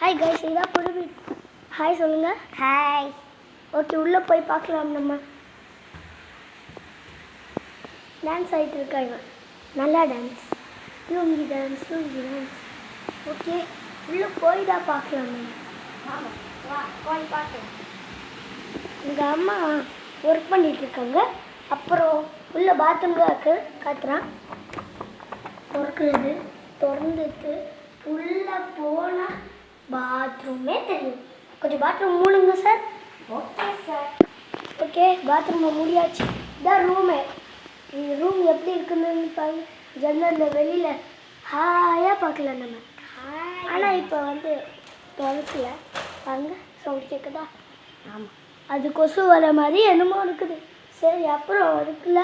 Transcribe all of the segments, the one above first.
Hi guys, இதான் புது hi சொல்லுங்கள். ஹாய். ஓகே, உள்ளே போய் பார்க்கலாம். நம்ம டான்ஸ் ஆகிட்டு இருக்காங்க. நல்லா டான்ஸ், லுங்கி டான்ஸ். ஓகே, உள்ளே போய் தான் பார்க்கலாம். நம்ம போய் பார்க்கலாம். எங்கள் அம்மா ஒர்க் பண்ணிகிட்ருக்காங்க. அப்புறம் உள்ள பாத்ரூம் தான் இருக்குது, காட்டுறான். திறக்கிறது திறந்துட்டு உள்ளே போனால் பாத்ரூமே தெரியும். கொஞ்சம் பாத்ரூம் மூடுங்க சார். Okay sir. ஓகே, பாத்ரூமை மூடியாச்சு. இதான் ரூமு. இந்த ரூம் எப்படி இருக்குன்னு பாருங்க. ஜன்னலில் வெளியில் ஹாயாக பார்க்கலாம் நம்ம. ஆனால் இப்போ வந்து திறக்கல பாருங்க. சவுண்ட் கேட்குதா? ஆமாம், அது கொசு வர மாதிரி என்னமோ இருக்குது. சரி, அப்புறம் இருக்குல்ல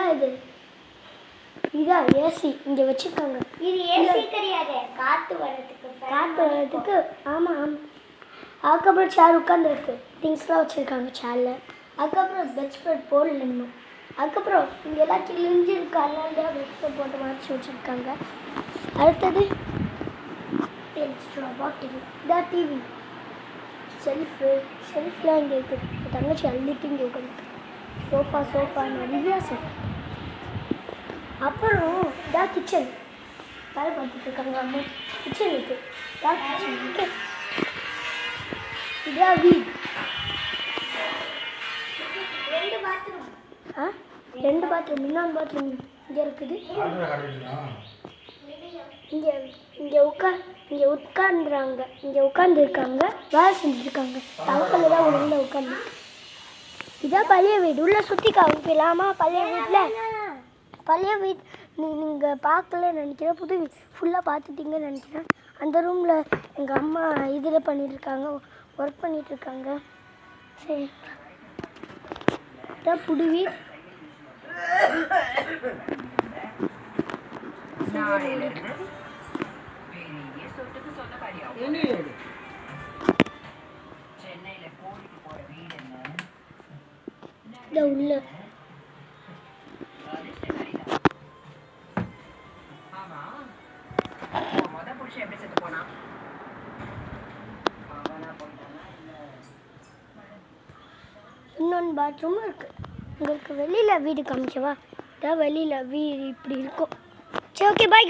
இதான் ஏசி இங்கே வச்சுருக்காங்க. இது ஏசி கிடையாது, காற்று வர்றதுக்கு. ஆமாம். அதுக்கப்புறம் சேர் உட்காந்துருக்கு, திங்ஸ்லாம் வச்சுருக்காங்க சேரில். அதுக்கப்புறம் பெட் ஸ்ப்ரெட் போடல இன்னும். அதுக்கப்புறம் இங்கெல்லாம் கிழிஞ்சிருக்கு, அதனால தான் பெட் ஸ்ப்ரெட் போட்டு மாற்றி வச்சுருக்காங்க. அடுத்தது எக்ஸ்ட்ரா பாட்டில். இதான் டிவி. ஷெல்ஃப்லாம் இங்கே இருக்குது. தங்கச்சி அள்ளிட்டு இங்கே உட்காந்துருக்கு. சோஃபா நிறையா சோஃபா. அப்புறம் இதான் கிச்சன். வேலை பார்த்துட்டு இருக்காங்க அம்மா. கிச்சன் இருக்குது. இதான் கிச்சன் இருக்குது. இதான் வீடு. 2 பாத்ரூம். ரெண்டு பாத்ரூம். இன்னொன்று பாத்ரூம் இங்கே இருக்குது. இங்கே உட்காந்துருக்காங்க. வேலை செஞ்சுருக்காங்க. தவக்கல்ல தான் உள்ள உட்காந்து. இதான் பழைய வீடு. உள்ளே சுற்றி காமிக்கலாமா? பழைய வீடு நீங்கள் பார்க்கலன்னு நினைக்கிறேன். புது வீடு ஃபுல்லாக பார்த்துட்டீங்கன்னு நினைக்கிறேன். அந்த ரூமில் எங்கள் அம்மா இதில் பண்ணிகிட்ருக்காங்க, ஒர்க் பண்ணிகிட்ருக்காங்க. சரி, இதான் புது வீடு. உள்ள இன்னொன்று பாத்ரூமும் இருக்குது. உங்களுக்கு வெளியில் வீடு காமிக்கவா? இதான் வெளியில் வீடு இப்படி இருக்கும். சரி, ஓகே, பாய்.